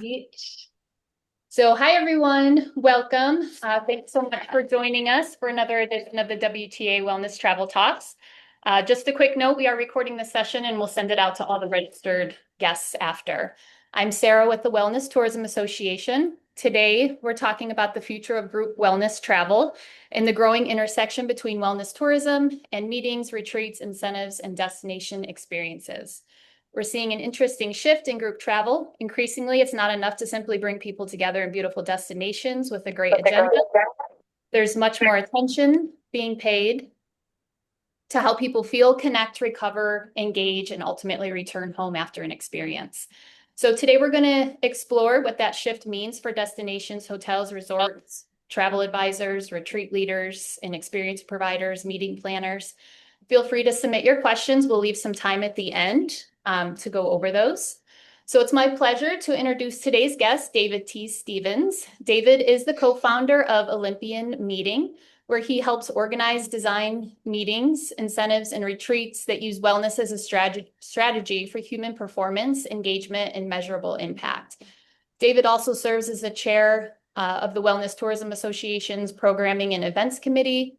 Great. So, hi everyone, welcome. Thanks so much for joining us for another edition of the WTA Wellness Travel Talks. Just a quick note, we are recording this session and we'll send it out to all the registered guests after. I'm Sarah with the Wellness Tourism Association. Today, we're talking about the future of group wellness travel and the growing intersection between wellness tourism and meetings, retreats, incentives, and destination experiences. We're seeing an interesting shift in group travel. Increasingly, it's not enough to simply bring people together in beautiful destinations with a great agenda. There's much more attention being paid to help people feel, connect, recover, engage, and ultimately return home after an experience. So today we're going to explore what that shift means for destinations, hotels, resorts, travel advisors, retreat leaders, and experience providers, meeting planners. Feel free to submit your questions. We'll leave some time at the end to go over those. So it's my pleasure to introduce today's guest, David T. Stevens. David is the co-founder of Olympian Meeting, where he helps organize, design meetings, incentives, and retreats that use wellness as a strategy for human performance, engagement, and measurable impact. David also serves as the chair of the Wellness Tourism Association's Programming and Events Committee.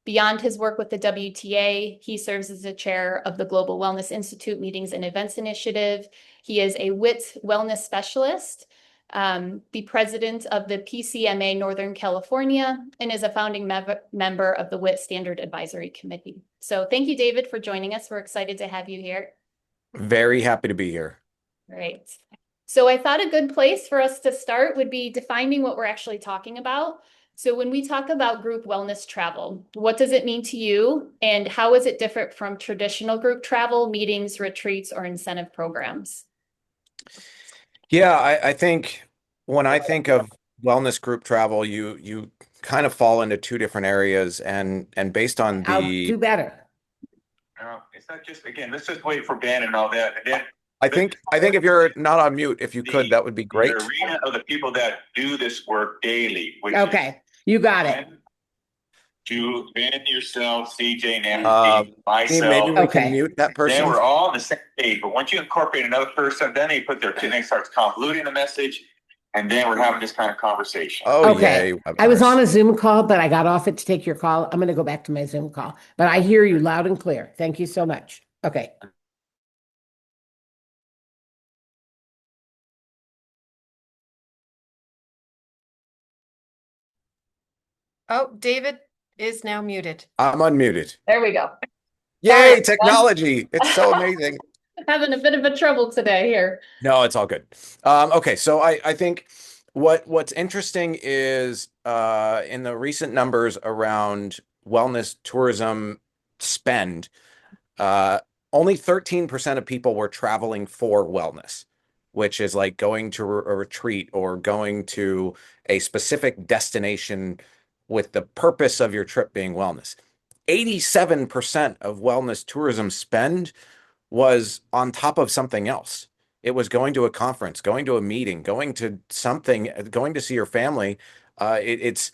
Beyond his work with the WTA, he serves as the chair of the Global Wellness Institute Meetings and Events Initiative. He is a WIT wellness specialist, the president of the PCMA Northern California, and is a founding member of the WIT Standard Advisory Committee. So thank you, David, for joining us. We're excited to have you here. Very happy to be here. Great. So I thought a good place for us to start would be defining what we're actually talking about. So when we talk about group wellness travel, what does it mean to you? And how is it different from traditional group travel, meetings, retreats, or incentive programs? Yeah, I think when I think of wellness group travel, you kind of fall into two different areas, and based on I'll the do better. No, it's not just, again, let's just wait for Ben and all that. And then I think if you're not on mute, if you could, the, that would be the great. arena of the people that do this work daily, which is Okay, you got it. Ben, yourself, CJ, Uh, Nancy, Maybe we myself. can Okay. mute that Then person. we're all on the same page. But once you incorporate another person, then they put their they starts convoluting the message, and then we're having this kind of conversation. Oh, Okay. yay, I was on webinars. a Zoom call, but I got off it to take your call. I'm going to go back to my Zoom call, but I hear you loud and clear. Thank you so much. Okay. Oh, David is now muted. I'm unmuted. There we go. Yay, technology. It's so amazing. Having a bit of a trouble today here. No, it's all good. Okay, so I think what's interesting is in the recent numbers around wellness tourism spend, uh, only 13% of people were traveling for wellness, which is like going to a retreat or going to a specific destination with the purpose of your trip being wellness. 87% of wellness tourism spend was on top of something else. It was going to a conference, going to a meeting, going to something, going to see your family. It's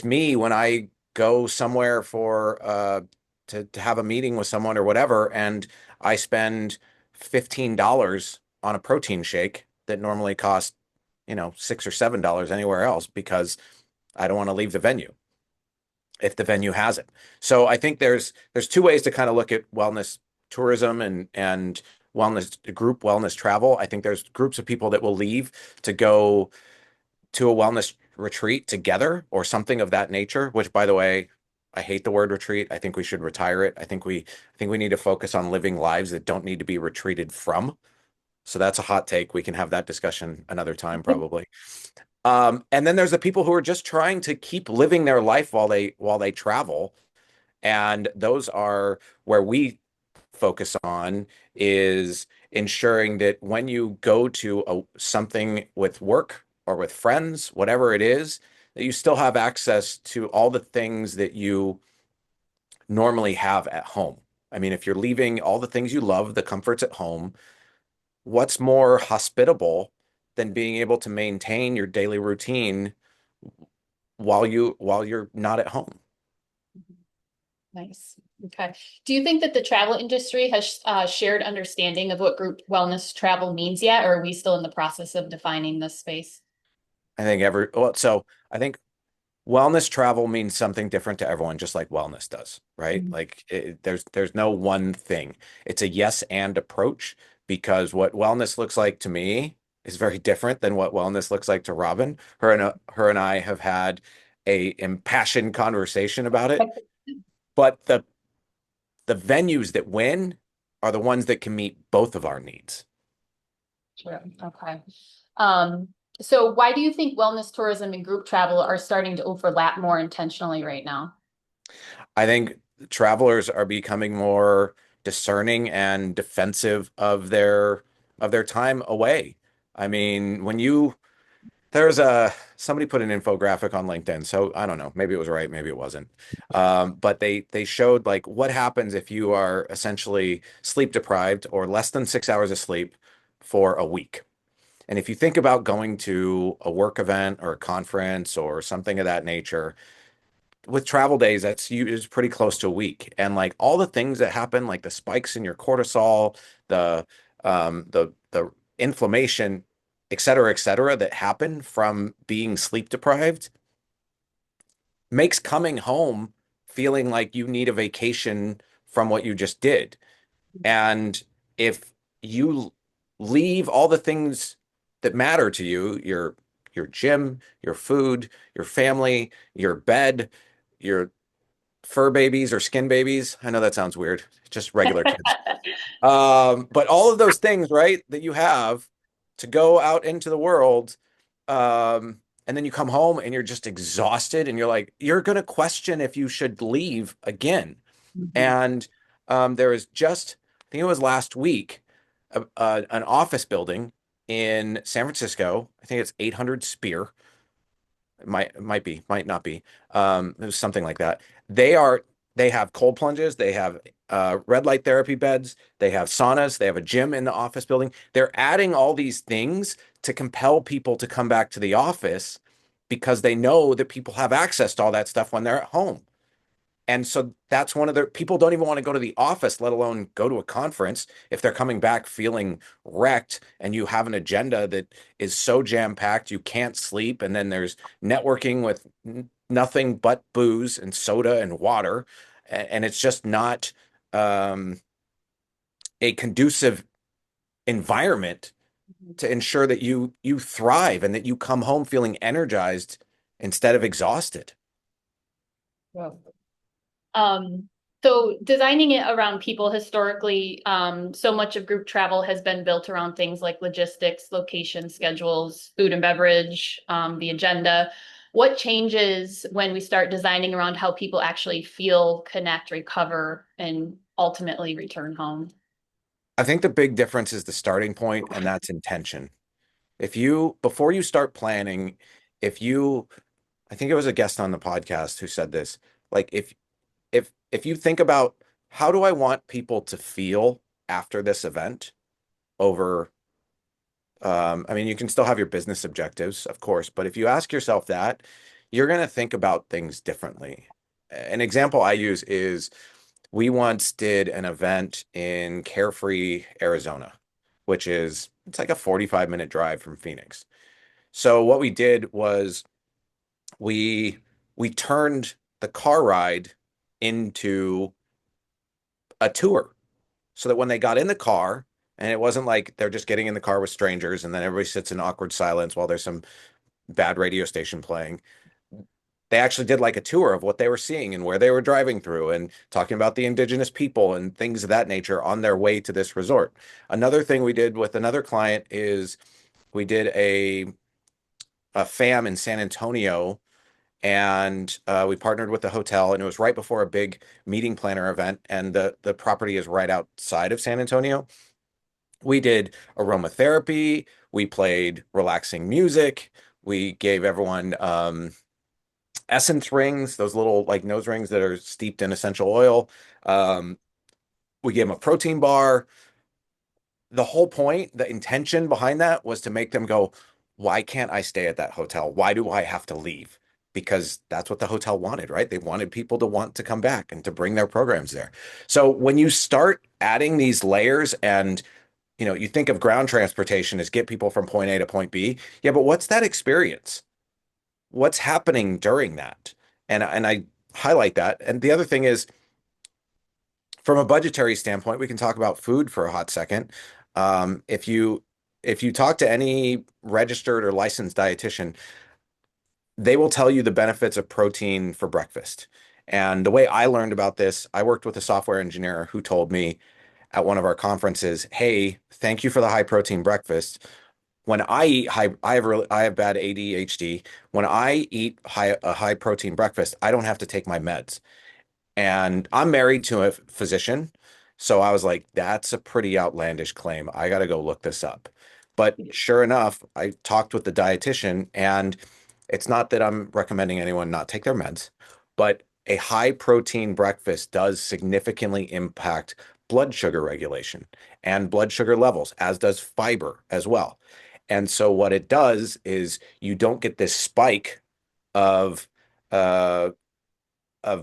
me when I go somewhere for to have a meeting with someone or whatever, and I spend $15 on a protein shake that normally costs, $6 or $7 anywhere else because I don't want to leave the venue if the venue has it. So I think there's two ways to kind of look at wellness tourism and wellness group wellness travel. I think there's groups of people that will leave to go to a wellness retreat together or something of that nature, which by the way, I hate the word retreat. I think we should retire it. I think we need to focus on living lives that don't need to be retreated from. So that's a hot take. We can have that discussion another time, probably. And then there's the people who are just trying to keep living their life while they travel. And those are where we focus on is ensuring that when you go to something with work or with friends, whatever it is, that you still have access to all the things that you normally have at home. I mean, if you're leaving all the things you love, the comforts at home, what's more hospitable than being able to maintain your daily routine while you're not at home? Nice. Okay. Do you think that the travel industry has shared understanding of what group wellness travel means yet, or are we still in the process of defining this space? I think wellness travel means something different to everyone, just like wellness does, right? Mhm. Like there's no one thing. It's a yes and approach because what wellness looks like to me is very different than what wellness looks like to Robin. Her and I have had a impassioned conversation about it, but the venues that win are the ones that can meet both of our needs. Sure. Okay. Um, so why do you think wellness tourism and group travel are starting to overlap more intentionally right now? I think travelers are becoming more discerning and defensive of their time away. I mean, when you there's a somebody put an infographic on LinkedIn, so I don't know, maybe it was right, maybe it wasn't. But they showed like what happens if you are essentially sleep deprived or less than 6 hours of sleep for a week. And if you think about going to a work event or a conference or something of that nature, with travel days, that's you is pretty close to a week. And like all the things that happen, like the spikes in your cortisol, the the inflammation, et cetera, that happen from being sleep deprived, makes coming home feeling like you need a vacation from what you just did. And if you leave all the things that matter to you, your gym, your food, your family, your bed, your fur babies or skin babies. I know that sounds weird. Just regular kids. But all of those things, right, that you have to go out into the world, and then you come home and you're just exhausted and you're like, you're going to question if you should leave again. Mhm. And there was just, I think it was last week, an office building in San Francisco. I think it's 800 Spear. It might be, might not be. It was something like that. They have cold plunges, they have red light therapy beds, they have saunas, they have a gym in the office building. They're adding all these things to compel people to come back to the office because they know that people have access to all that stuff when they're at home. And so that's one of the people don't even want to go to the office, let alone go to a conference if they're coming back feeling wrecked and you have an agenda that is so jam-packed you can't sleep. And then there's networking with nothing but booze and soda and water. And it's just not um, a conducive environment to ensure that you thrive and that you come home feeling energized instead of exhausted. Wow. Um, so designing it around people historically, so much of group travel has been built around things like logistics, location, schedules, food and beverage, the agenda. What changes when we start designing around how people actually feel, connect, recover, and ultimately return home? I think the big difference is the starting point, and that's intention. If you, before you start planning, if you, I think it was a guest on the podcast who said this, like if you think about how do I want people to feel after this event over, I mean, you can still have your business objectives, of course, but if you ask yourself that, you're going to think about things differently. An example I use is we once did an event in Carefree, Arizona, which is it's like a 45-minute drive from Phoenix. So what we did was we we turned the car ride into a tour so that when they got in the car, and it wasn't like they're just getting in the car with strangers and then everybody sits in awkward silence while there's some bad radio station playing. They actually did like a tour of what they were seeing and where they were driving through and talking about the indigenous people and things of that nature on their way to this resort. Another thing we did with another client is we did a FAM in San Antonio, and we partnered with the hotel, and it was right before a big meeting planner event, and the property is right outside of San Antonio. We did aromatherapy, we played relaxing music, we gave everyone essence rings, those little like nose rings that are steeped in essential oil. Um, we gave them a protein bar. The whole point, the intention behind that was to make them go, why can't I stay at that hotel? Why do I have to leave? because that's what the hotel wanted, right? They wanted people to want to come back and to bring their programs there. So when you start adding these layers and you think of ground transportation as get people from point A to point B. Yeah, but what's that experience? What's happening during that? And I highlight that. And the other thing is, from a budgetary standpoint, we can talk about food for a hot second. If you talk to any registered or licensed dietitian, they will tell you the benefits of protein for breakfast. And the way I learned about this, I worked with a software engineer who told me at one of our conferences, "Hey, thank you for the high protein breakfast. When I eat high, I have bad ADHD. When I eat a high protein breakfast, I don't have to take my meds." And I'm married to a physician. So I was like, that's a pretty outlandish claim. I got to go look this up. But sure enough, I talked with the dietitian, and it's not that I'm recommending anyone not take their meds, but a high protein breakfast does significantly impact blood sugar regulation and blood sugar levels, as does fiber as well. And so what it does is you don't get this spike of uh,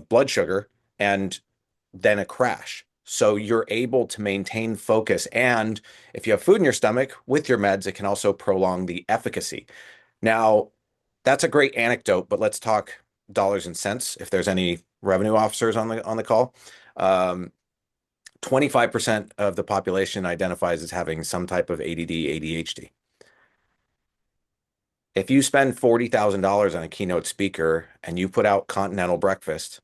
blood sugar and then a crash. So you're able to maintain focus. And if you have food in your stomach with your meds, it can also prolong the efficacy. Now, that's a great anecdote, but let's talk dollars and cents. If there's any revenue officers on the call, 25% of the population identifies as having some type of ADD, ADHD. If you spend $40,000 on a keynote speaker and you put out continental breakfast,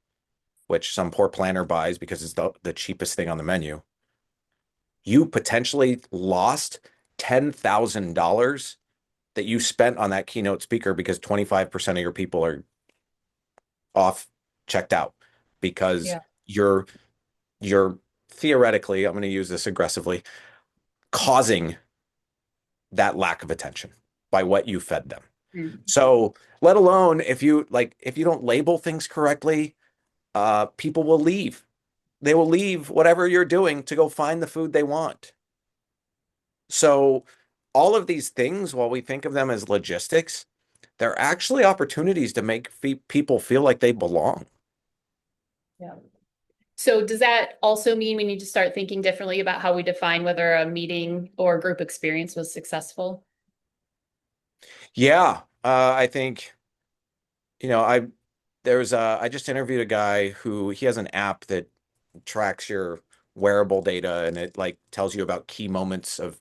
which some poor planner buys because it's the cheapest thing on the menu, you potentially lost $10,000 that you spent on that keynote speaker because 25% of your people are off, checked out, because Yeah. you're theoretically, I'm going to use this aggressively, causing that lack of attention by what you fed them. So let alone if you don't label things correctly, people will leave. They will leave whatever you're doing to go find the food they want. So all of these things, while we think of them as logistics, they're actually opportunities to make people feel like they belong. Yeah. So does that also mean we need to start thinking differently about how we define whether a meeting or group experience was successful? Yeah, I think, I just interviewed a guy who he has an app that tracks your wearable data, and it like tells you about key moments of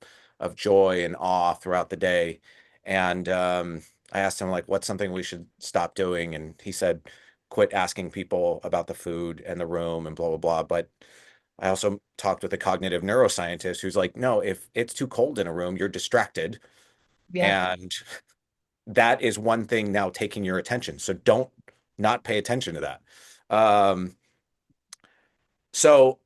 joy and awe throughout the day. And I asked him like, what's something we should stop doing? And he said, quit asking people about the food and the room and blah, blah, blah. But I also talked with a cognitive neuroscientist who's like, no, if it's too cold in a room, you're distracted. Yeah. And that is one thing now taking your attention. So don't not pay attention to that. So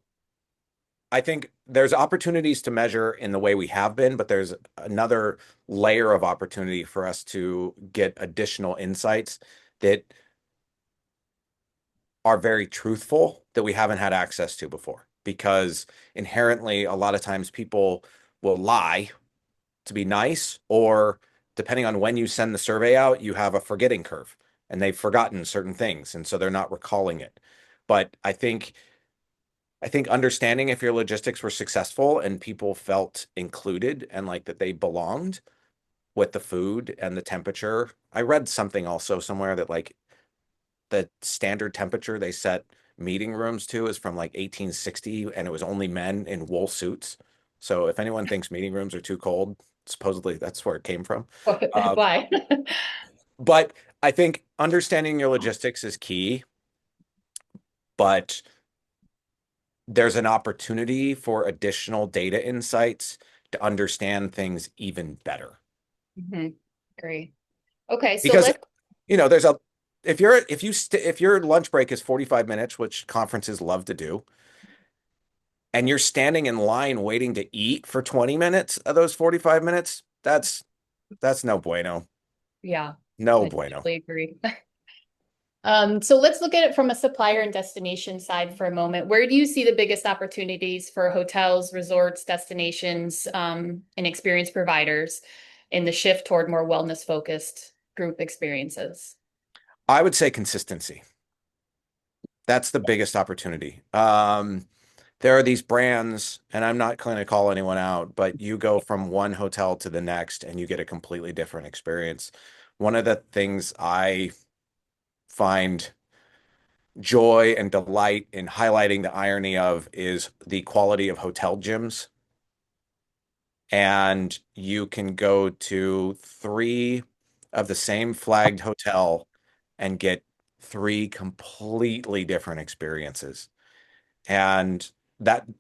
I think there's opportunities to measure in the way we have been, but there's another layer of opportunity for us to get additional insights that are very truthful that we haven't had access to before. Because inherently, a lot of times people will lie to be nice, or depending on when you send the survey out, you have a forgetting curve and they've forgotten certain things. And so they're not recalling it. But I think understanding if your logistics were successful and people felt included and like that they belonged with the food and the temperature. I read something also somewhere that like the standard temperature they set meeting rooms to is from like 1860, and it was only men in wool suits. So if anyone thinks meeting rooms are too cold, supposedly that's where it came from. Uh, Why? but I think understanding your logistics is key, but there's an opportunity for additional data insights to understand things even better. Great. Okay, so Because let's there's a if your lunch break is 45 minutes, which conferences love to do, and you're standing in line waiting to eat for 20 minutes of those 45 minutes, that's no bueno. yeah, No I bueno. totally agree. So let's look at it from a supplier and destination side for a moment. Where do you see the biggest opportunities for hotels, resorts, destinations, and experience providers in the shift toward more wellness focused group experiences? I would say consistency. That's the biggest opportunity. There are these brands, and I'm not going to call anyone out, but you go from one hotel to the next and you get a completely different experience. One of the things I find joy and delight in highlighting the irony of is the quality of hotel gyms. And you can go to three of the same flagged hotel and get three completely different experiences. And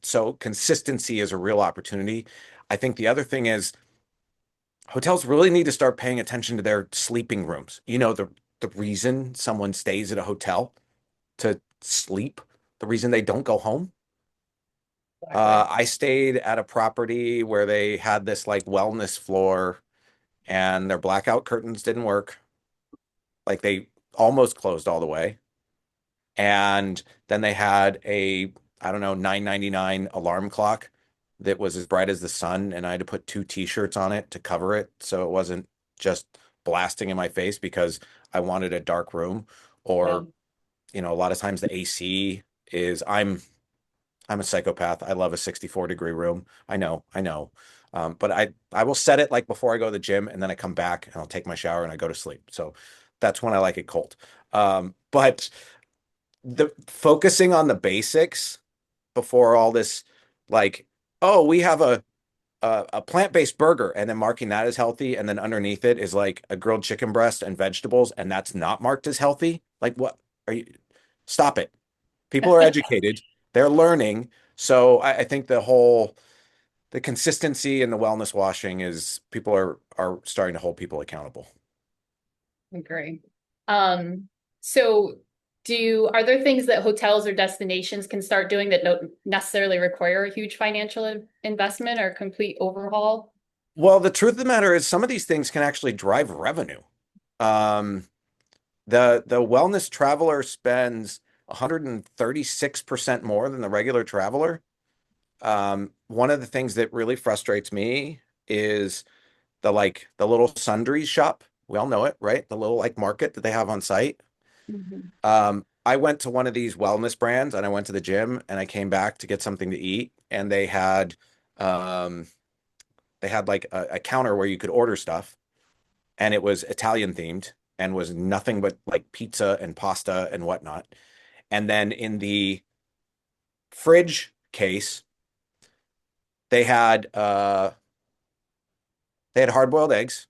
so consistency is a real opportunity. I think the other thing is hotels really need to start paying attention to their sleeping rooms. The reason someone stays at a hotel to sleep, the reason they don't go home. I stayed at a property where they had this like wellness floor and their blackout curtains didn't work. Like they almost closed all the way. And then they had I don't know, 9.99 alarm clock that was as bright as the sun. And I had to put two t-shirts on it to cover it. So it wasn't just blasting in my face because I wanted a dark room. Or, a lot of times the AC is, I'm a psychopath. I love a 64-degree room. I know. But I will set it like before I go to the gym and then I come back and I'll take my shower and I go to sleep. So that's when I like it cold. But the focusing on the basics before all this, like, oh, we have a plant-based burger and then marking that as healthy, and then underneath it is like a grilled chicken breast and vegetables, and that's not marked as healthy. Like, what are you? Stop it. People are educated, they're learning. So I think the consistency and the wellness washing is people are starting to hold people accountable. Agree. So are there things that hotels or destinations can start doing that don't necessarily require a huge financial investment or complete overhaul? Well, the truth of the matter is some of these things can actually drive revenue. Um, the wellness traveler spends 136% more than the regular traveler. One of the things that really frustrates me is the little sundries shop. We all know it, right? The little like market that they have on site. Mhm. I went to one of these wellness brands and I went to the gym and I came back to get something to eat and um, they had like a counter where you could order stuff and it was Italian themed and was nothing but like pizza and pasta and whatnot. And then in the fridge case, they had uh they had hard-boiled eggs.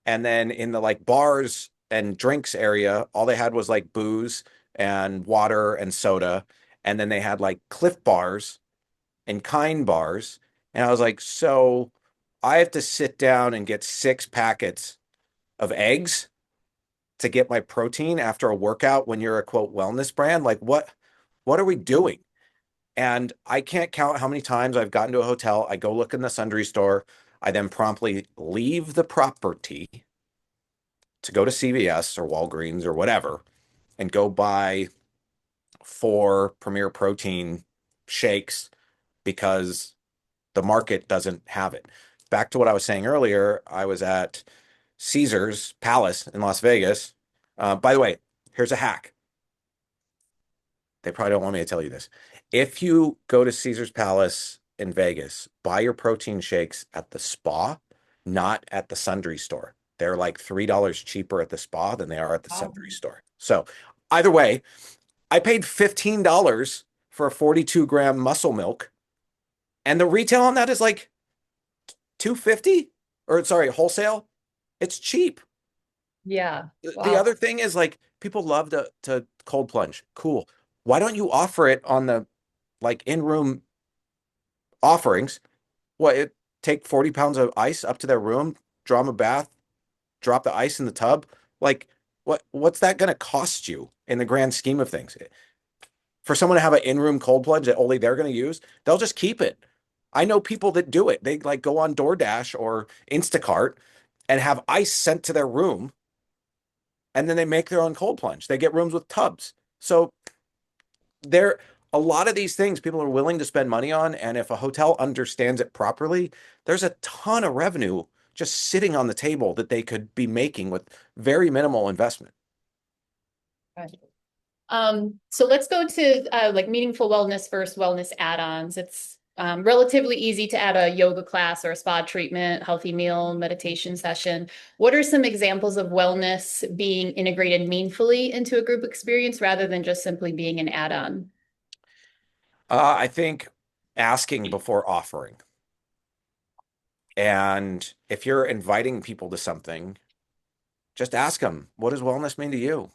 And then in the like bars and drinks area, all they had was like booze and water and soda. And then they had like Cliff bars and Kind bars. And I was like, so I have to sit down and get 6 packets of eggs to get my protein after a workout when you're a quote wellness brand? Like what are we doing? And I can't count how many times I've gotten to a hotel, I go look in the sundry store, I then promptly leave the property to go to CVS or Walgreens or whatever and go buy 4 Premier Protein shakes because the market doesn't have it. Back to what I was saying earlier, I was at Caesar's Palace in Las Vegas. By the way, here's a hack. They probably don't want me to tell you this. If you go to Caesar's Palace in Vegas, buy your protein shakes at the spa, not at the sundry store. They're like $3 cheaper at the spa than they are at the sundry store. So either way, I paid $15 for a 42-gram muscle milk, and the retail on that is like 250, or sorry, wholesale. It's cheap. Yeah. The other thing is like people love to cold plunge. Cool. Why don't you offer it on the like in-room offerings? Take 40 pounds of ice up to their room, draw them a bath, drop the ice in the tub. Like what's that going to cost you in the grand scheme of things? For someone to have an in-room cold plunge that only they're going to use, they'll just keep it. I know people that do it. They like go on DoorDash or Instacart and have ice sent to their room and then they make their own cold plunge. They get rooms with tubs. So there a lot of these things people are willing to spend money on, and if a hotel understands it properly, there's a ton of revenue just sitting on the table that they could be making with very minimal investment. Right. So let's go to like meaningful wellness versus wellness add-ons. It's relatively easy to add a yoga class or a spa treatment, healthy meal, meditation session. What are some examples of wellness being integrated meaningfully into a group experience rather than just simply being an add-on? I think asking before offering. And if you're inviting people to something, just ask them, what does wellness mean to you?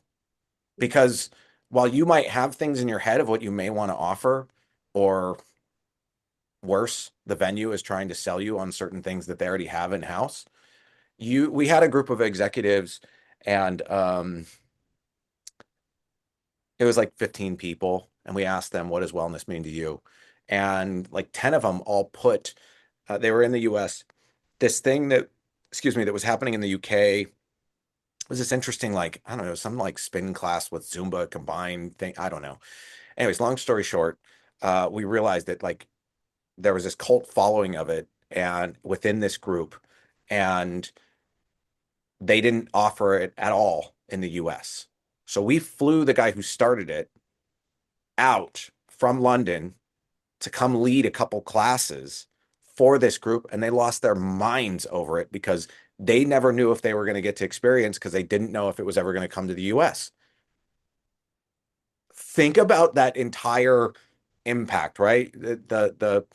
Because while you might have things in your head of what you may want to offer, or worse, the venue is trying to sell you on certain things that they already have in-house. We had a group of executives, and it was like 15 people, and we asked them, what does wellness mean to you? And like 10 of them all put, they were in the US, this thing that, excuse me, that was happening in the UK was this interesting, like, I don't know, some like spin class with Zumba combined thing. I don't know. Anyways, long story short, we realized that like there was this cult following of it and within this group, and they didn't offer it at all in the US. So we flew the guy who started it out from London to come lead a couple classes for this group, and they lost their minds over it because they never knew if they were going to get to experience because they didn't know if it was ever going to come to the US. Think about that entire impact, right? The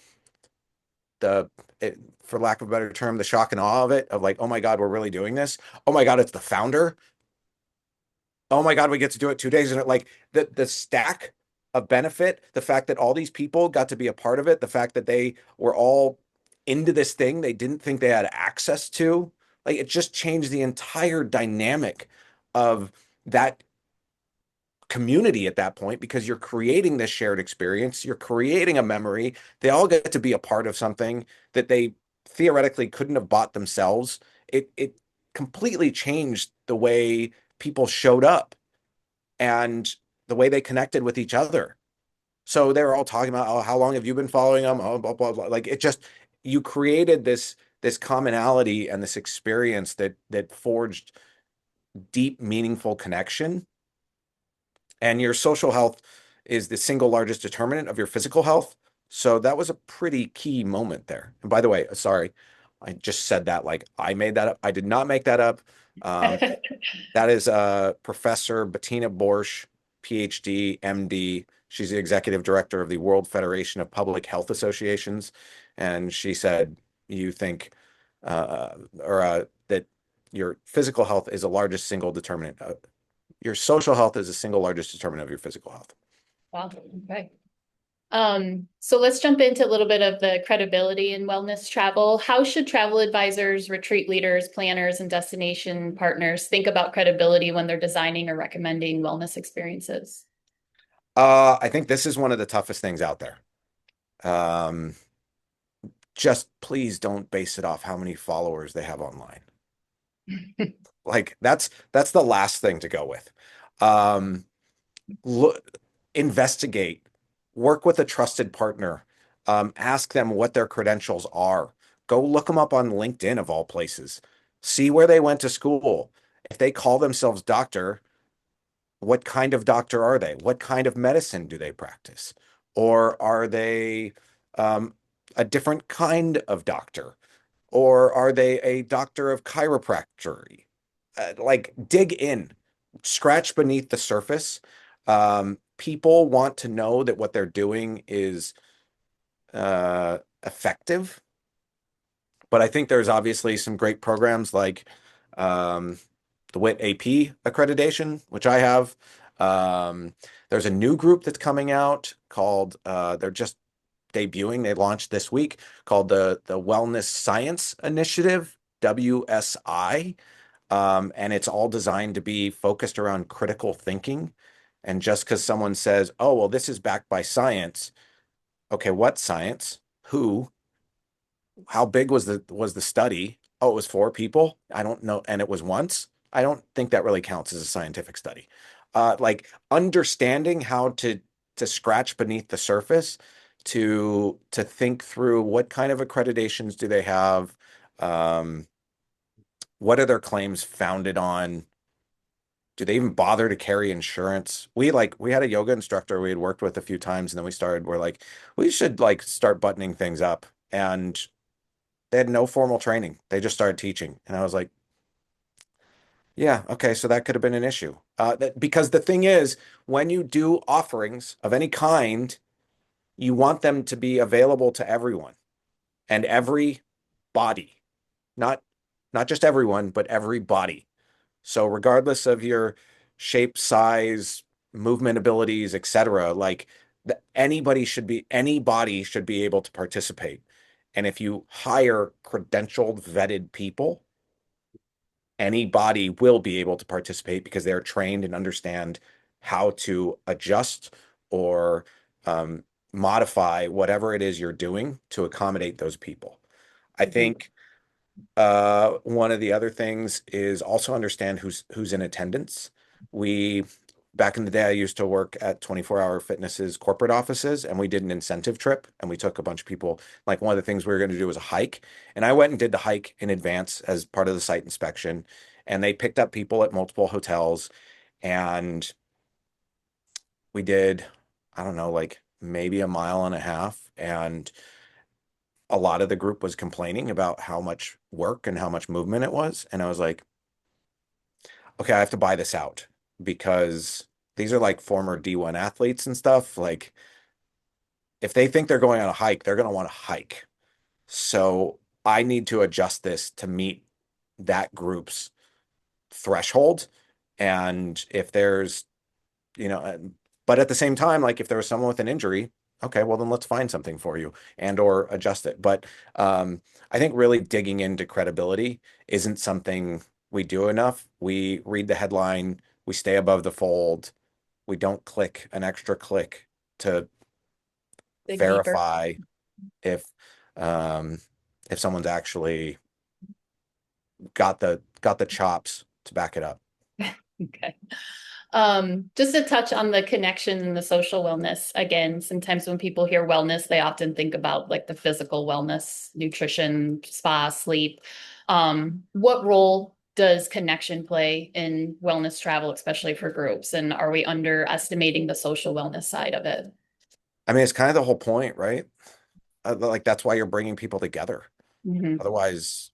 for lack of a better term, the shock and awe of it, of like, oh my God, we're really doing this. Oh my God, it's the founder. Oh my God, we get to do it 2 days. And it like the stack of benefit, the fact that all these people got to be a part of it, the fact that they were all into this thing they didn't think they had access to, like it just changed the entire dynamic of that community at that point, because you're creating this shared experience, you're creating a memory. They all get to be a part of something that they theoretically couldn't have bought themselves. It completely changed the way people showed up and the way they connected with each other. So they were all talking about, oh, how long have you been following them? Oh, blah, blah, blah. Like it just, you created this commonality and this experience that forged deep, meaningful connection. And your social health is the single largest determinant of your physical health. So that was a pretty key moment there. And by the way, sorry, I just said that like I made that up. I did not make that up. Um, that is Professor Bettina Borsch, PhD, MD. She's the executive director of the World Federation of Public Health Associations. And she said, you think, that your physical health is the largest single determinant. Your social health is the single largest determinant of your physical health. Wow. Okay. So let's jump into a little bit of the credibility in wellness travel. How should travel advisors, retreat leaders, planners, and destination partners think about credibility when they're designing or recommending wellness experiences? I think this is one of the toughest things out there. Just please don't base it off how many followers they have online. Like that's the last thing to go with. Look, investigate, work with a trusted partner, ask them what their credentials are. Go look them up on LinkedIn of all places. See where they went to school. If they call themselves doctor, what kind of doctor are they? What kind of medicine do they practice? Or are they a different kind of doctor? Or are they a doctor of chiropractic? Like dig in, scratch beneath the surface. People want to know that what they're doing is effective. But I think there's obviously some great programs like the WIT AP accreditation, which I have. There's a new group that's coming out called, they're just debuting, they launched this week, called the Wellness Science Initiative, WSI. And it's all designed to be focused around critical thinking. And just because someone says, oh, well, this is backed by science. Okay, what science? Who? How big was the study? Oh, it was 4 people. I don't know. And it was once. I don't think that really counts as a scientific study. Like understanding how to scratch beneath the surface, to think through what kind of accreditations do they have, what are their claims founded on? Do they even bother to carry insurance? We had a yoga instructor we had worked with a few times, and then we're like, we should like start buttoning things up. And they had no formal training. They just started teaching. And I was like, yeah, okay, so that could have been an issue. Because the thing is, when you do offerings of any kind, you want them to be available to everyone and every body, not not just everyone, but every body. So regardless of your shape, size, movement abilities, etc., like anybody should be able to participate. And if you hire credentialed, vetted people, anybody will be able to participate because they're trained and understand how to adjust or modify whatever it is you're doing to accommodate those people. I think one of the other things is also understand who's in attendance. We Back in the day, I used to work at 24 Hour Fitness's corporate offices, and we did an incentive trip, and we took a bunch of people. Like one of the things we were going to do was a hike, and I went and did the hike in advance as part of the site inspection, and they picked up people at multiple hotels, and we did, I don't know, like maybe a mile and a half, and a lot of the group was complaining about how much work and how much movement it was. And I was like, okay, I have to buy this out because these are like former D1 athletes and stuff. Like, if they think they're going on a hike, they're going to want to hike. So I need to adjust this to meet that group's threshold. And if there's, you know, but at the same time, like if there was someone with an injury, okay, well then let's find something for you and or adjust it. But I think really digging into credibility isn't something we do enough. We read the headline, we stay above the fold, we don't click an extra click to Dig deeper. verify if um, if someone's actually got the chops to back it up. Okay. Just to touch on the connection and the social wellness again, sometimes when people hear wellness, they often think about like the physical wellness, nutrition, spa, sleep. What role does connection play in wellness travel, especially for groups? And are we underestimating the social wellness side of it? I mean, it's kind of the whole point, right? Like that's why you're bringing people together. Mhm. Otherwise,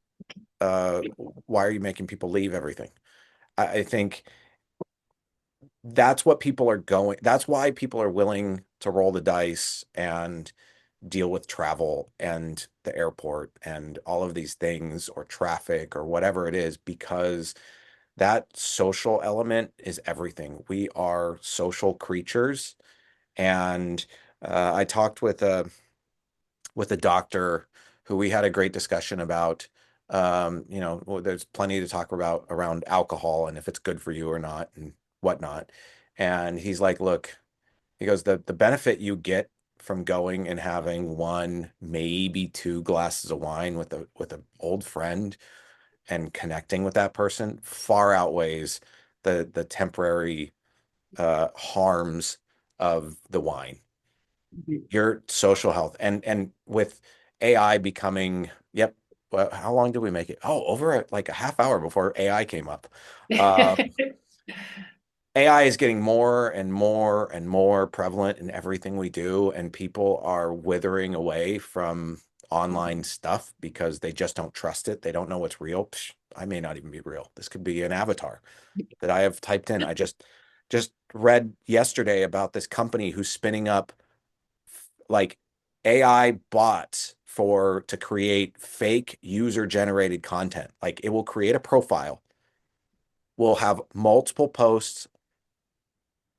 uh, why are you making people leave everything? I think that's what people are going. That's why people are willing to roll the dice and deal with travel and the airport and all of these things or traffic or whatever it is, because that social element is everything. We are social creatures. And I talked with a doctor who we had a great discussion about. Well, there's plenty to talk about around alcohol and if it's good for you or not and whatnot. And he's like, look, he goes, the benefit you get from going and having one, maybe two glasses of wine with a old friend and connecting with that person far outweighs the temporary harms of the wine. Your social health and with AI becoming, yep. Well, how long did we make it? Oh, like a half hour before AI came up. Uh, AI is getting more and more and more prevalent in everything we do, and people are withering away from online stuff because they just don't trust it. They don't know what's real. Psh, I may not even be real. This could be an avatar that I have typed in. I just read yesterday about this company who's spinning up like AI bots to create fake user generated content. Like it will create a profile, will have multiple posts,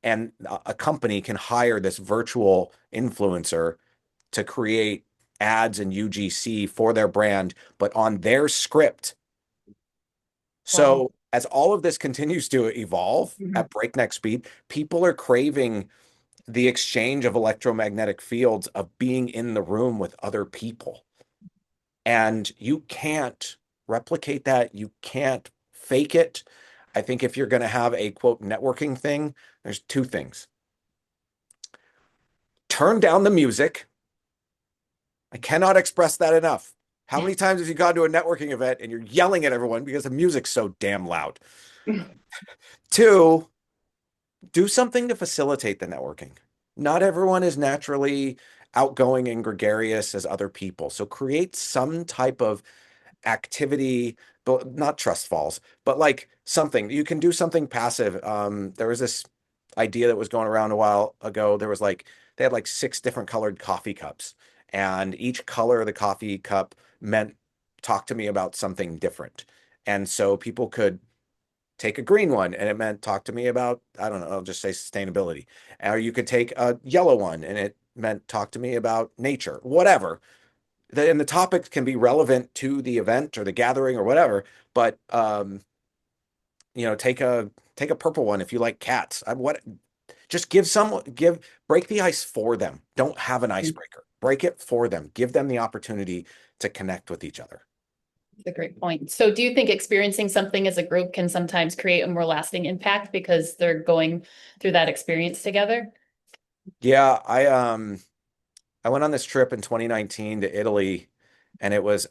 and a company can hire this virtual influencer to create ads and UGC for their brand, but on their script. So Wow. as all of this continues to evolve at breakneck speed, people are craving the exchange of electromagnetic fields of being in the room with other people. And you can't replicate that. You can't fake it. I think if you're going to have a quote networking thing, there's two things. Turn down the music. I cannot express that enough. How many times have you gone to a networking event and you're yelling at everyone because the music's so damn loud? Two, do something to facilitate the networking. Not everyone is naturally outgoing and gregarious as other people. So create some type of activity, but not trust falls, but like something you can do something passive. There was this idea that was going around a while ago. There was like they had like 6 different colored coffee cups, and each color of the coffee cup meant talk to me about something different. And so people could take a green one and it meant talk to me about, I don't know, I'll just say sustainability. Or you could take a yellow one and it meant talk to me about nature, whatever. And the topics can be relevant to the event or the gathering or whatever, but take a purple one if you like cats. Just break the ice for them. Don't have an icebreaker. Break it for them. Give them the opportunity to connect with each other. That's a great point. So do you think experiencing something as a group can sometimes create a more lasting impact because they're going through that experience together? Yeah, I went on this trip in 2019 to Italy, and it was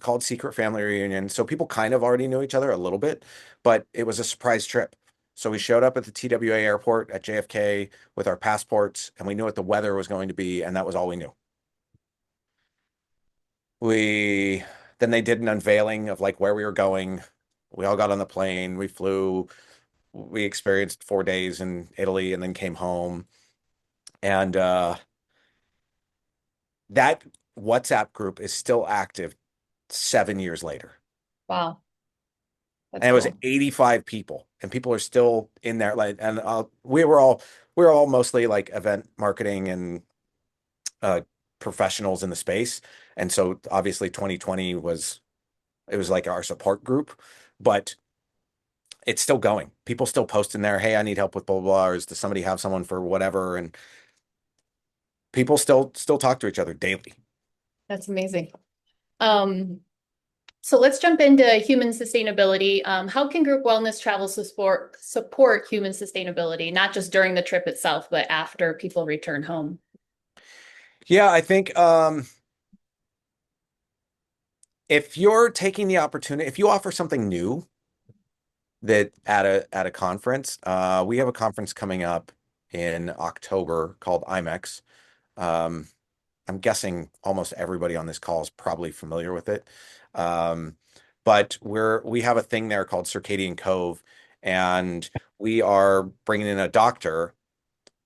called Secret Family Reunion. So people kind of already knew each other a little bit, but it was a surprise trip. So we showed up at the TWA airport at JFK with our passports, and we knew what the weather was going to be, and that was all we knew. We Then they did an unveiling of like where we were going. We all got on the plane, we flew, we experienced 4 days in Italy and then came home. And that WhatsApp group is still active 7 years later. Wow. That's And it was cool. 85 people, and people are still in there. Like, and we were all mostly like event marketing and uh, professionals in the space. And so obviously 2020 was like our support group, but it's still going. People still post in there, hey, I need help with blah, blah, blah, or does somebody have someone for whatever? And people still talk to each other daily. That's amazing. Um, so let's jump into human sustainability. How can group wellness travel support human sustainability, not just during the trip itself, but after people return home? Yeah, I think if you're taking the opportunity, if you offer something new that at a conference, we have a conference coming up in October called IMEX. Um, I'm guessing almost everybody on this call is probably familiar with it. Um, but we have a thing there called Circadian Cove, and we are bringing in a doctor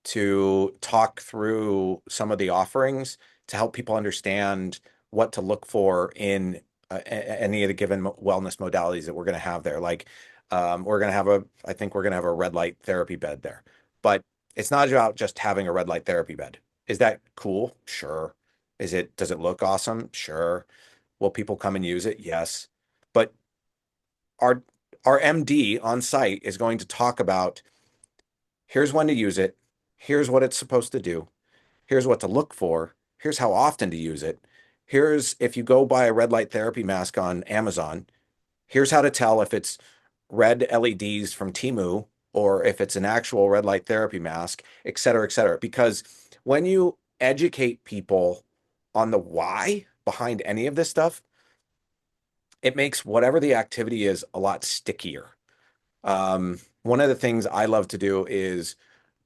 to talk through some of the offerings to help people understand what to look for in any of the given wellness modalities that we're going to have there. Like, I think we're going to have a red light therapy bed there, but it's not about just having a red light therapy bed. Is that cool? Sure. Does it look awesome? Sure. Will people come and use it? Yes. But our, our MD on site is going to talk about here's when to use it. Here's what it's supposed to do. Here's what to look for. Here's how often to use it. Here's if you go buy a red light therapy mask on Amazon, here's how to tell if it's red LEDs from Temu or if it's an actual red light therapy mask, et cetera, et cetera. Because when you educate people on the why behind any of this stuff, it makes whatever the activity is a lot stickier. One of the things I love to do is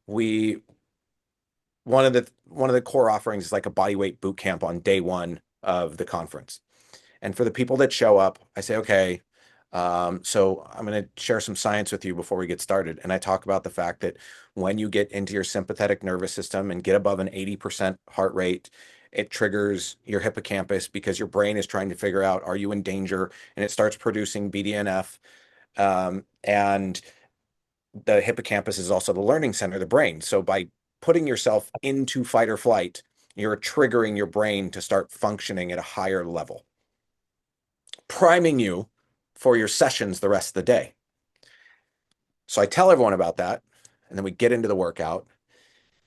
we one of the core offerings is like a bodyweight boot camp on day one of the conference. And for the people that show up, I say, okay, so I'm going to share some science with you before we get started. And I talk about the fact that when you get into your sympathetic nervous system and get above an 80% heart rate, it triggers your hippocampus because your brain is trying to figure out, are you in danger? And it starts producing BDNF. And the hippocampus is also the learning center of the brain. So by putting yourself into fight or flight, you're triggering your brain to start functioning at a higher level, priming you for your sessions the rest of the day. So I tell everyone about that, and then we get into the workout.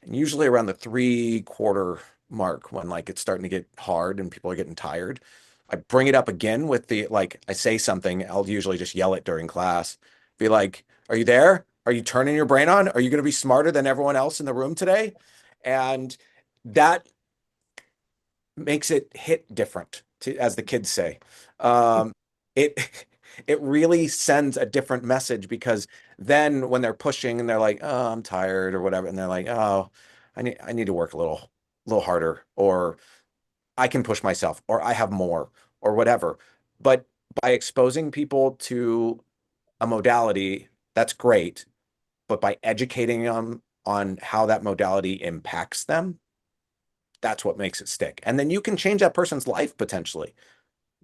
And usually around the 3/4 mark, when like it's starting to get hard and people are getting tired, I bring it up again with I say something, I'll usually just yell it during class, be like, are you there? Are you turning your brain on? Are you going to be smarter than everyone else in the room today? And that makes it hit different as the kids say. Um, it it really sends a different message because then when they're pushing and they're like, "Oh, I'm tired" or whatever, and they're like, "Oh, I need to work a little harder," or "I can push myself," or "I have more," or whatever. But by exposing people to a modality, that's great. But by educating them on how that modality impacts them, that's what makes it stick. And then you can change that person's life potentially.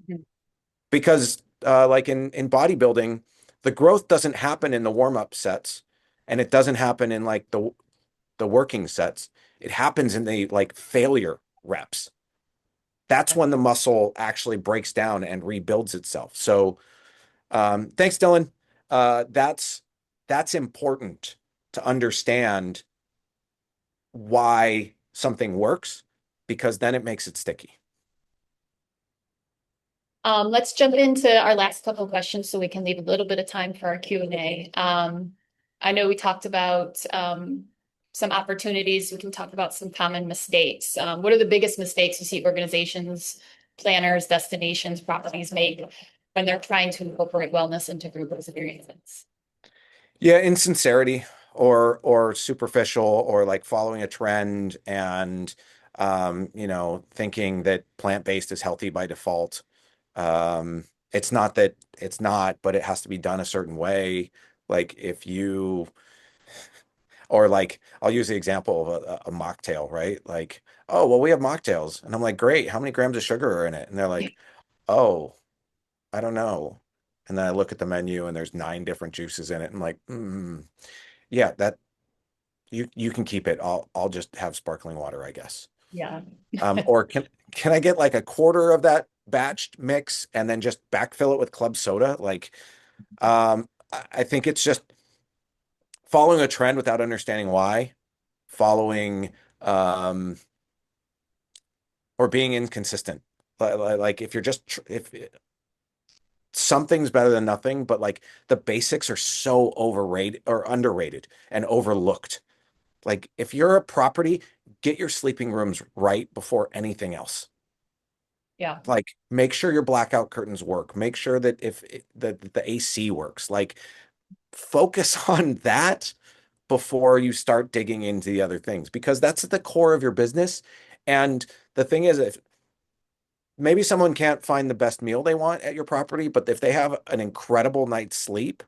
Mhm. Because like in bodybuilding, the growth doesn't happen in the warm-up sets, and it doesn't happen in like the working sets. It happens in the like failure reps. That's when the muscle actually breaks down and rebuilds itself. So thanks, Dylan. That's important to understand why something works, because then it makes it sticky. Let's jump into our last couple of questions so we can leave a little bit of time for our Q&A. I know we talked about some opportunities. We can talk about some common mistakes. What are the biggest mistakes you see organizations, planners, destinations, properties make when they're trying to incorporate wellness into group experiences? Yeah, insincerity or superficial or like following a trend and thinking that plant-based is healthy by default. It's not that it's not, but it has to be done a certain way. Like if you or like I'll use the example of a mocktail, right? Like, oh, well, we have mocktails. And I'm like, great, how many grams of sugar are in it? And they're like, oh, I don't know. And then I look at the menu and there's 9 different juices in it. I'm like, yeah, that you can keep it. I'll just have sparkling water, I guess. Yeah. Or can I get like a quarter of that batched mix and then just backfill it with club soda? Like, I think it's just following a trend without understanding why, following um, or being inconsistent. Like if you're if something's better than nothing, but like the basics are so overrated or underrated and overlooked. Like if you're a property, get your sleeping rooms right before anything else. Yeah. Like make sure your blackout curtains work. Make sure that the AC works. Like focus on that before you start digging into the other things because that's at the core of your business. And the thing is, if maybe someone can't find the best meal they want at your property, but if they have an incredible night's sleep,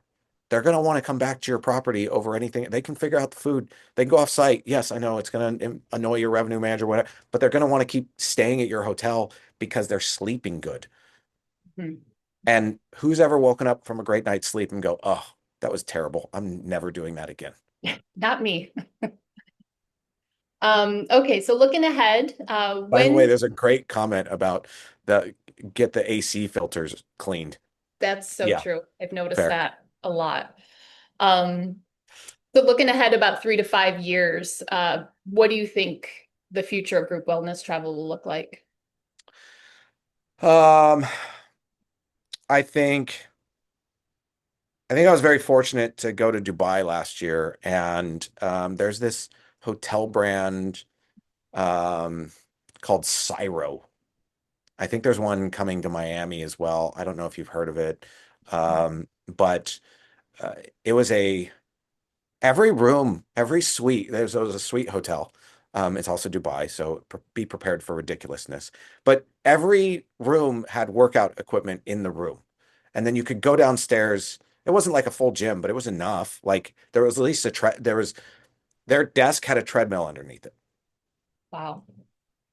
they're going to want to come back to your property over anything. They can figure out the food. They can go off site. Yes, I know it's going to annoy your revenue manager, whatever, but they're going to want to keep staying at your hotel because they're sleeping good. Mhm. And who's ever woken up from a great night's sleep and go, oh, that was terrible. I'm never doing that again. Not me. Okay, so looking ahead, By the way, when there's a great comment about the get the AC filters cleaned. that's so Yeah, true. I've noticed fair. that a lot. Um, so looking ahead about 3 to 5 years, what do you think the future of group wellness travel will look like? Um, I think I was very fortunate to go to Dubai last year, and there's this hotel brand um, called Cyro. I think there's one coming to Miami as well. I don't know if you've heard of it, but uh, it was every room, every suite. There was a suite hotel. It's also Dubai, so be prepared for ridiculousness. But every room had workout equipment in the room, and then you could go downstairs. It wasn't like a full gym, but it was enough. Like there was at least there was their desk had a treadmill underneath it, Wow.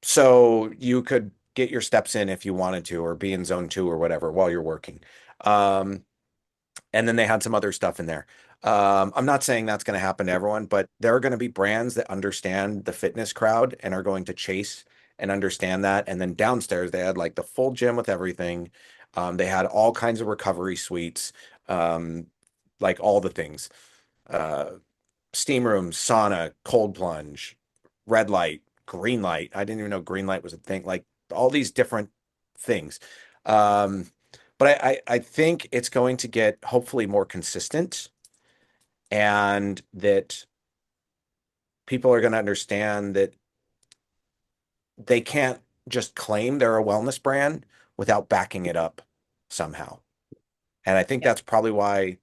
so you could get your steps in if you wanted to, or be in zone 2 or whatever while you're working. Um, and then they had some other stuff in there. I'm not saying that's going to happen to everyone, but there are going to be brands that understand the fitness crowd and are going to chase and understand that. And then downstairs, they had like the full gym with everything. They had all kinds of recovery suites, um, like all the things. Uh, Steam rooms, sauna, cold plunge, red light, green light. I didn't even know green light was a thing. Like all these different things. Um, but I think it's going to get hopefully more consistent and that people are going to understand that they can't just claim they're a wellness brand without backing it up somehow. And I think that's probably why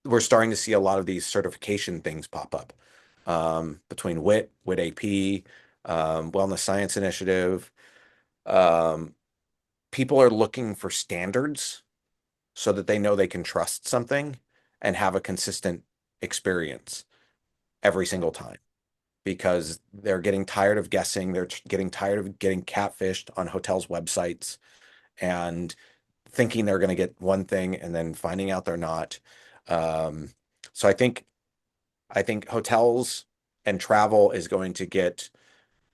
we're starting to see a lot of these certification things pop up between WIT AP, Wellness Science Initiative. People are looking for standards so that they know they can trust something and have a consistent experience every single time, because they're getting tired of guessing. They're getting tired of getting catfished on hotels' websites and thinking they're going to get one thing and then finding out they're not. So I think hotels and travel is going to get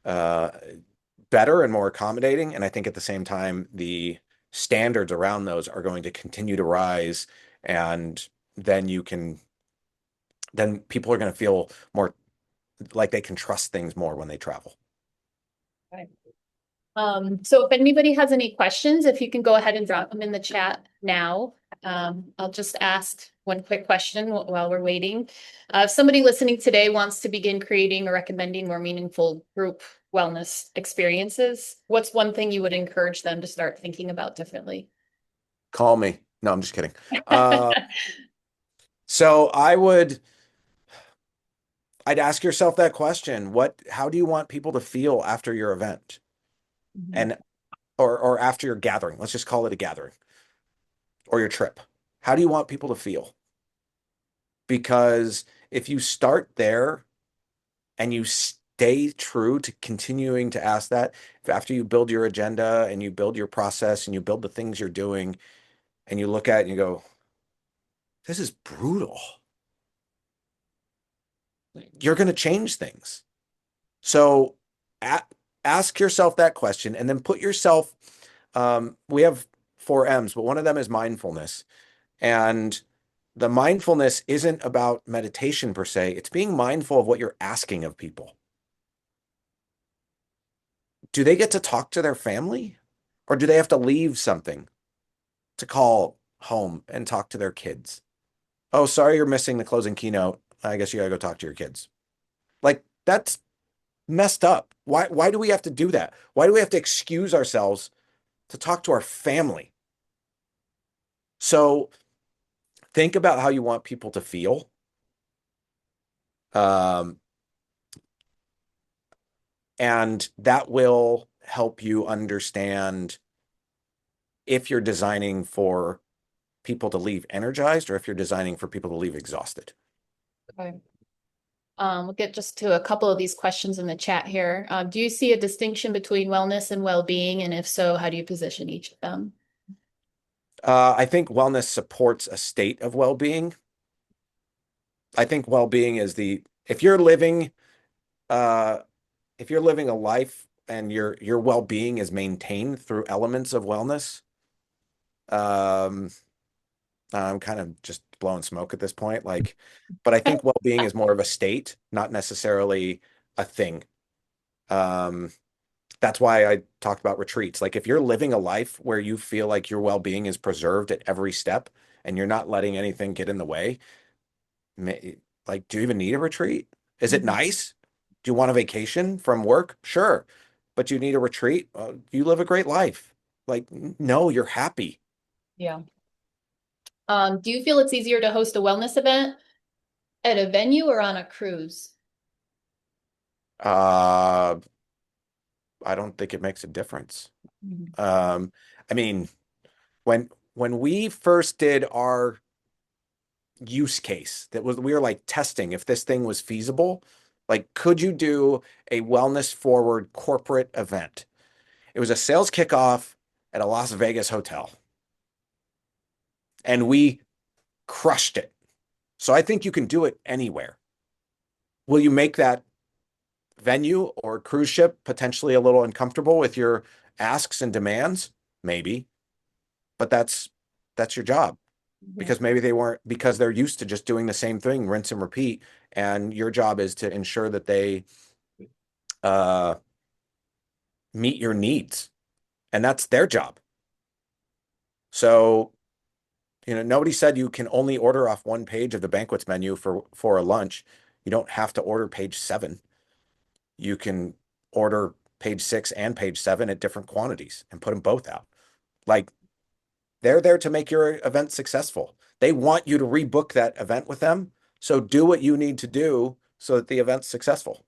better and more accommodating. And I think at the same time, the standards around those are going to continue to rise. And then then people are going to feel more like they can trust things more when they travel. Right. So if anybody has any questions, if you can go ahead and drop them in the chat now. I'll just ask one quick question while we're waiting. If somebody listening today wants to begin creating or recommending more meaningful group wellness experiences, what's one thing you would encourage them to start thinking about differently? Call me. No, I'm just kidding. So I'd ask yourself that question. How do you want people to feel after your event? And or after your gathering? Let's just call it a gathering or your trip. How do you want people to feel? Because if you start there and you stay true to continuing to ask that, if after you build your agenda and you build your process and you build the things you're doing and you look at it and you go, this is brutal, you're going to change things. So ask yourself that question and then put yourself, we have 4 M's, but one of them is mindfulness. And the mindfulness isn't about meditation per se. It's being mindful of what you're asking of people. Do they get to talk to their family, or do they have to leave something to call home and talk to their kids? Oh, sorry, you're missing the closing keynote. I guess you gotta go talk to your kids. Like, that's messed up. Why do we have to do that? Why do we have to excuse ourselves to talk to our family? So think about how you want people to feel. And that will help you understand if you're designing for people to leave energized or if you're designing for people to leave exhausted. Okay. We'll get just to a couple of these questions in the chat here. Do you see a distinction between wellness and well-being? And if so, how do you position each of them? I think wellness supports a state of well-being. I think well-being is if you're living a life and your well-being is maintained through elements of wellness, I'm kind of just blowing smoke at this point, but I think well-being is more of a state, not necessarily a thing. That's why I talked about retreats. Like, if you're living a life where you feel like your well-being is preserved at every step and you're not letting anything get in the way, like, do you even need a retreat? Is it nice? Do you want a vacation from work? Sure. But you need a retreat? You live a great life. Like, no, you're happy. Yeah. Do you feel it's easier to host a wellness event at a venue or on a cruise? I don't think it makes a difference. I mean, when we first did our use case, we were like testing if this thing was feasible. Like, could you do a wellness forward corporate event? It was a sales kickoff at a Las Vegas hotel, and we crushed it. So I think you can do it anywhere. Will you make that venue or cruise ship potentially a little uncomfortable with your asks and demands? Maybe, but that's your job. Because maybe because they're used to just doing the same thing, rinse and repeat. And your job is to ensure that they meet your needs. And that's their job. So, nobody said you can only order off one page of the banquets menu for a lunch. You don't have to order page 7. You can order page 6 and page 7 at different quantities and put them both out. Like, they're there to make your event successful. They want you to rebook that event with them. So do what you need to do so that the event's successful.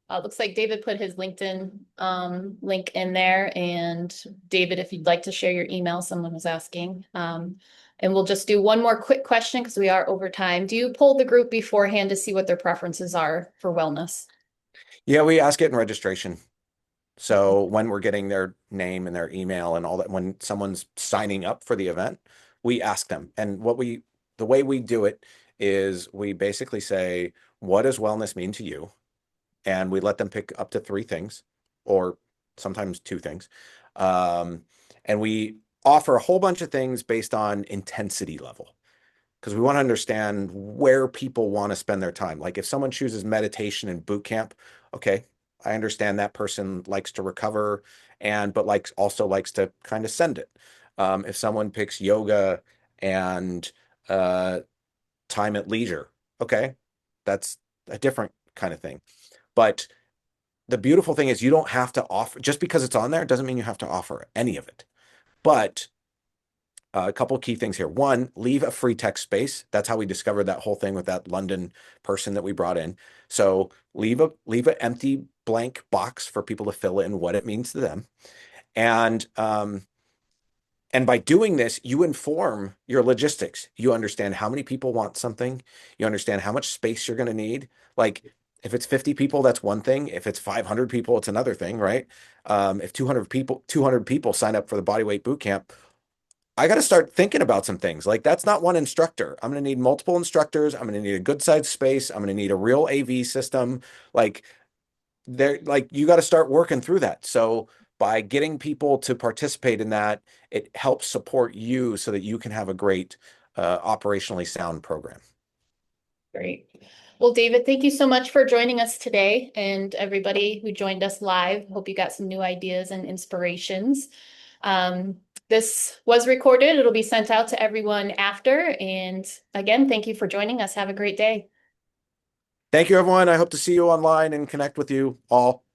Looks like David put his LinkedIn link in there. And David, if you'd like to share your email, someone was asking. And we'll just do one more quick question because we are over time. Do you poll the group beforehand to see what their preferences are for wellness? Yeah, we ask it in registration. So when we're getting their name and their email and all that, when someone's signing up for the event, we ask them. And the way we do it is we basically say, what does wellness mean to you? And we let them pick up to 3 things, or sometimes 2 things. And we offer a whole bunch of things based on intensity level, because we want to understand where people want to spend their time. Like if someone chooses meditation and boot camp, okay, I understand that person likes to recover but also likes to kind of send it. If someone picks yoga and time at leisure, okay, that's a different kind of thing. But the beautiful thing is you don't have to offer, just because it's on there doesn't mean you have to offer any of it. But a couple of key things here. One, leave a free text space. That's how we discovered that whole thing with that London person that we brought in. So leave an empty blank box for people to fill in what it means to them. And by doing this, you inform your logistics. You understand how many people want something. You understand how much space you're going to need. Like if it's 50 people, that's one thing. If it's 500 people, it's another thing, right? If 200 people sign up for the bodyweight boot camp, I got to start thinking about some things. Like that's not one instructor. I'm going to need multiple instructors. I'm going to need a good sized space. I'm going to need a real AV system. You got to start working through that. So by getting people to participate in that, it helps support you so that you can have a great operationally sound program. Great. Well, David, thank you so much for joining us today, and everybody who joined us live. Hope you got some new ideas and inspirations. This was recorded. It'll be sent out to everyone after. And again, thank you for joining us. Have a great day. Thank you, everyone. I hope to see you online and connect with you all.